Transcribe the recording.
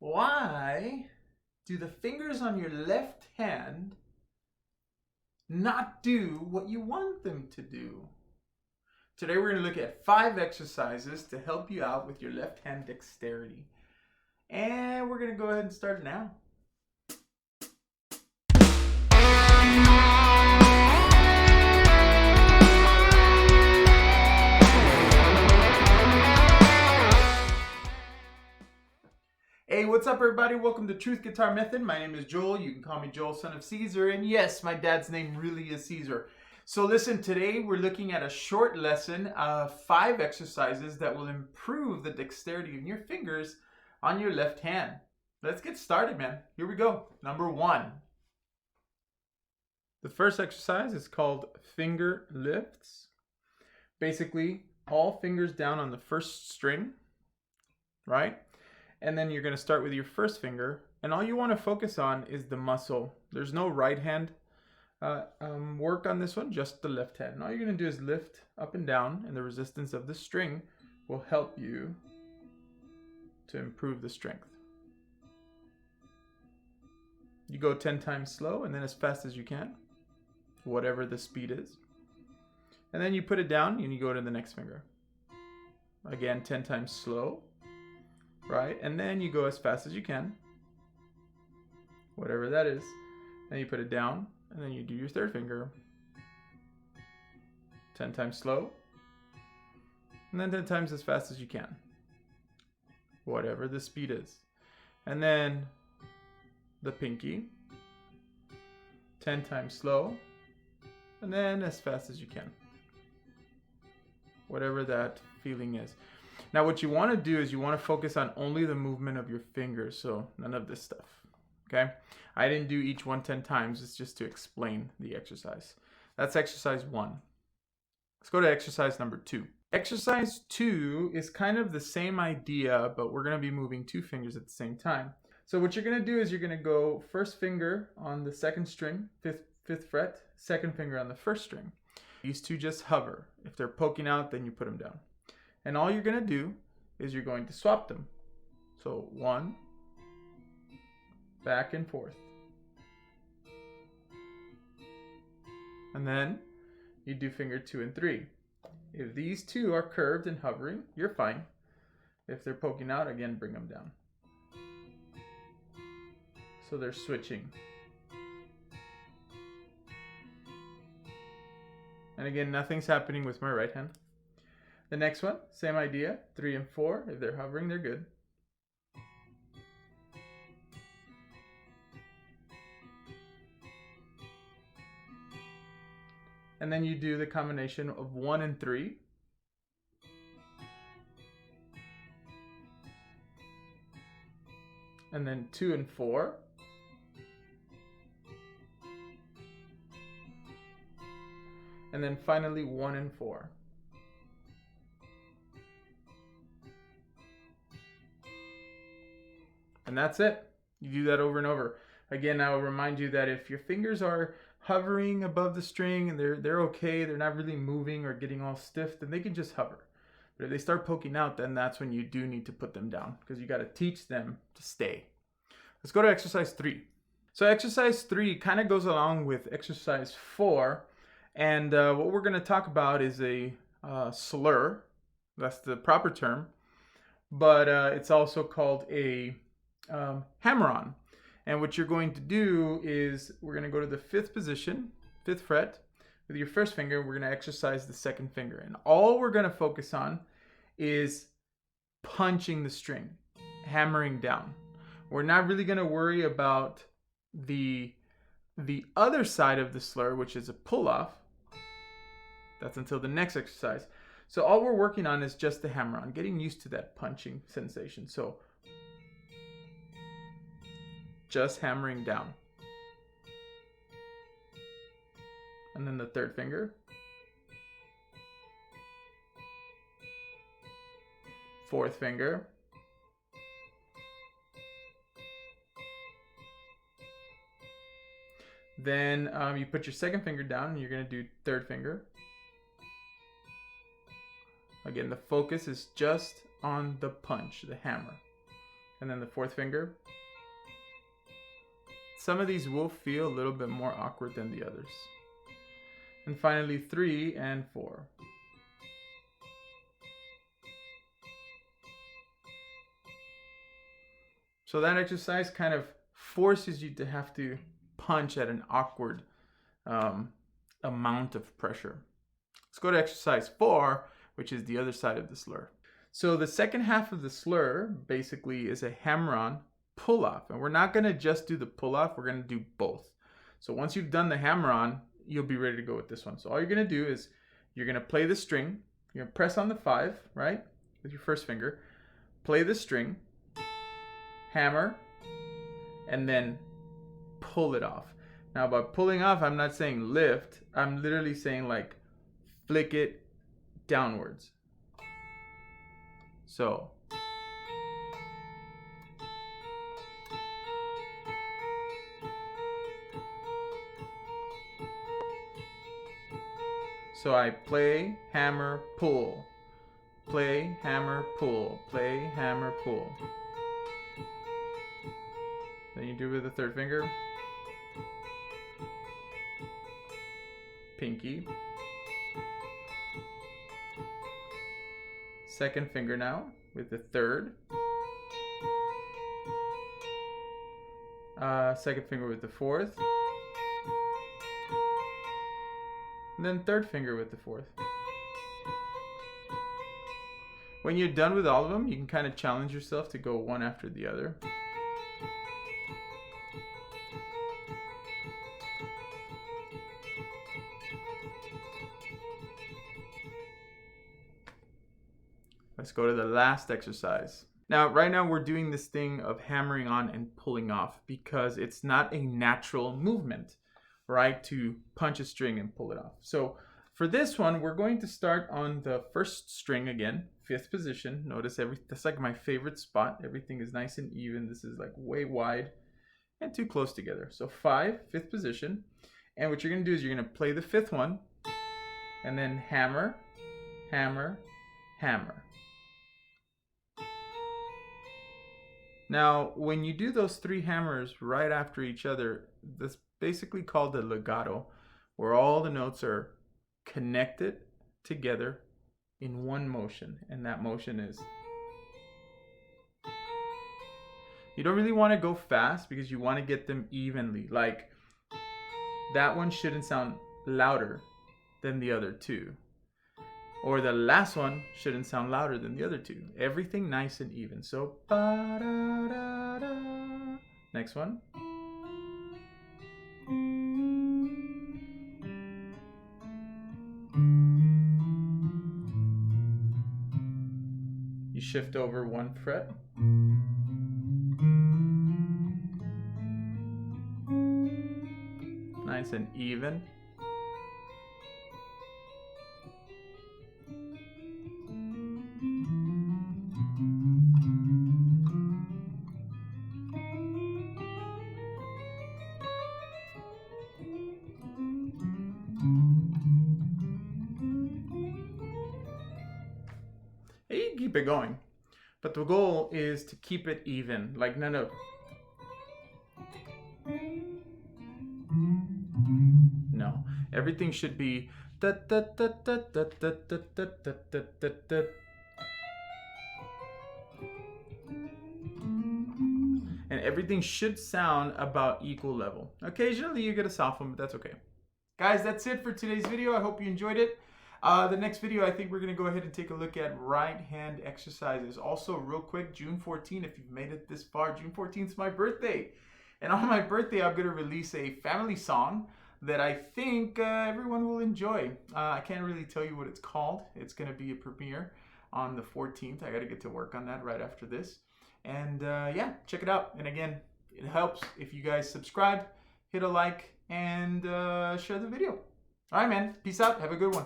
Why do the fingers on your left hand not do what you want them to do? Today we're going to look at 5 exercises to help you out with your left hand dexterity. And we're going to go ahead and start now. Hey, what's up everybody? Welcome to Truth Guitar Method. My name is Joel. You can call me Joel, Son of Cesar. And yes, my dad's name really is Cesar. So listen, today we're looking at a short lesson of 5 exercises that will improve the dexterity of your fingers on your left hand. Let's get started, man. Here we go. Number 1. The first exercise is called finger lifts. Basically, all fingers down on the first string, right? And then you're going to start with your first finger, and all you want to focus on is the muscle. There's no right hand work on this one, just the left hand. And all you're going to do is lift up and down, and the resistance of the string will help you to improve the strength. You go 10 times slow and then as fast as you can, whatever the speed is. And then you put it down and you go to the next finger. Again, 10 times slow. Right, and then you go as fast as you can, whatever that is. Then you put it down, and then you do your third finger. 10 times slow, and then 10 times as fast as you can, whatever the speed is. And then the pinky, 10 times slow, and then as fast as you can, whatever that feeling is. Now what you want to do is you want to focus on only the movement of your fingers, so none of this stuff, okay? I didn't do each one 10 times, it's just to explain the exercise. That's exercise 1. Let's go to exercise number 2. Exercise 2 is kind of the same idea, but we're going to be moving 2 fingers at the same time. So what you're going to do is you're going to go first finger on the second string, 5th fret, second finger on the first string. These two just hover. If they're poking out, then you put them down. And all you're going to do is you're going to swap them. So 1, back and forth. And then you do finger 2 and 3. If these two are curved and hovering, you're fine. If they're poking out, again, bring them down. So they're switching. And again, nothing's happening with my right hand. The next one, same idea, 3 and 4. If they're hovering, they're good. And then you do the combination of 1 and 3. And then 2 and 4. And then finally 1 and 4. And that's it. You do that over and over. Again, I will remind you that if your fingers are hovering above the string and they're okay, they're not really moving or getting all stiff, then they can just hover. But if they start poking out, then that's when you do need to put them down, because you got to teach them to stay. Let's go to exercise 3. So exercise 3 kind of goes along with exercise 4. And what we're going to talk about is a slur. That's the proper term. But it's also called a hammer on. And what you're going to do is we're going to go to the 5th position, 5th fret. With your first finger, we're going to exercise the second finger. And all we're going to focus on is punching the string, hammering down. We're not really going to worry about the other side of the slur, which is a pull off. That's until the next exercise. So all we're working on is just the hammer on, getting used to that punching sensation. So just hammering down. And then the third finger. 4th finger. Then you put your second finger down and you're going to do third finger. Again, the focus is just on the punch, the hammer. and then the fourth finger. Some of these will feel a little bit more awkward than the others. And finally 3 and 4. So that exercise kind of forces you to have to punch at an awkward amount of pressure. Let's go to exercise 4, which is the other side of the slur. So the second half of the slur basically is a hammer-on pull-off. And we're not going to just do the pull-off, we're going to do both. So once you've done the hammer-on, you'll be ready to go with this one. So all you're going to do is you're going to play the string. You're going to press on the 5, right, with your first finger. Play the string, hammer, and then pull it off. Now by pulling off, I'm not saying lift. I'm literally saying like flick it downwards. So I play, hammer, pull. Play, hammer, pull. Play, hammer, pull. Then you do with the third finger. Pinky. Second finger now with the third. Second finger with the fourth. And then third finger with the fourth. When you're done with all of them, you can kind of challenge yourself to go one after the other. Let's go to the last exercise. Now, right now we're doing this thing of hammering on and pulling off because it's not a natural movement, right, to punch a string and pull it off. So for this one, we're going to start on the first string again, 5th position. Notice that's like my favorite spot. Everything is nice and even. This is like way wide and too close together. So 5, 5th position. And what you're going to do is you're going to play the 5th one and then hammer, hammer, hammer. Now, when you do those 3 hammers right after each other, that's basically called the legato, where all the notes are connected together in one motion, and that motion is... You don't really want to go fast because you want to get them evenly. Like, that one shouldn't sound louder than the other 2. Or the last one shouldn't sound louder than the other 2. Everything nice and even. So, ba-da-da-da. Next one. You shift over 1 fret. Nice and even. You can keep it going, but the goal is to keep it even. Like no. Everything should be da da da da da da da da da da da da. And everything should sound about equal level. Occasionally you get a soft one, but that's okay. Guys, that's it for today's video. I hope you enjoyed it. The next video, I think we're going to go ahead and take a look at right hand exercises. Also, real quick, June 14th, if you've made it this far, June 14th is my birthday. And on my birthday, I'm going to release a family song that I think everyone will enjoy. I can't really tell you what it's called. It's going to be a premiere on the 14th. I got to get to work on that right after this. And yeah, check it out. And again, it helps if you guys subscribe, hit a like, and share the video. All right, man. Peace out. Have a good one.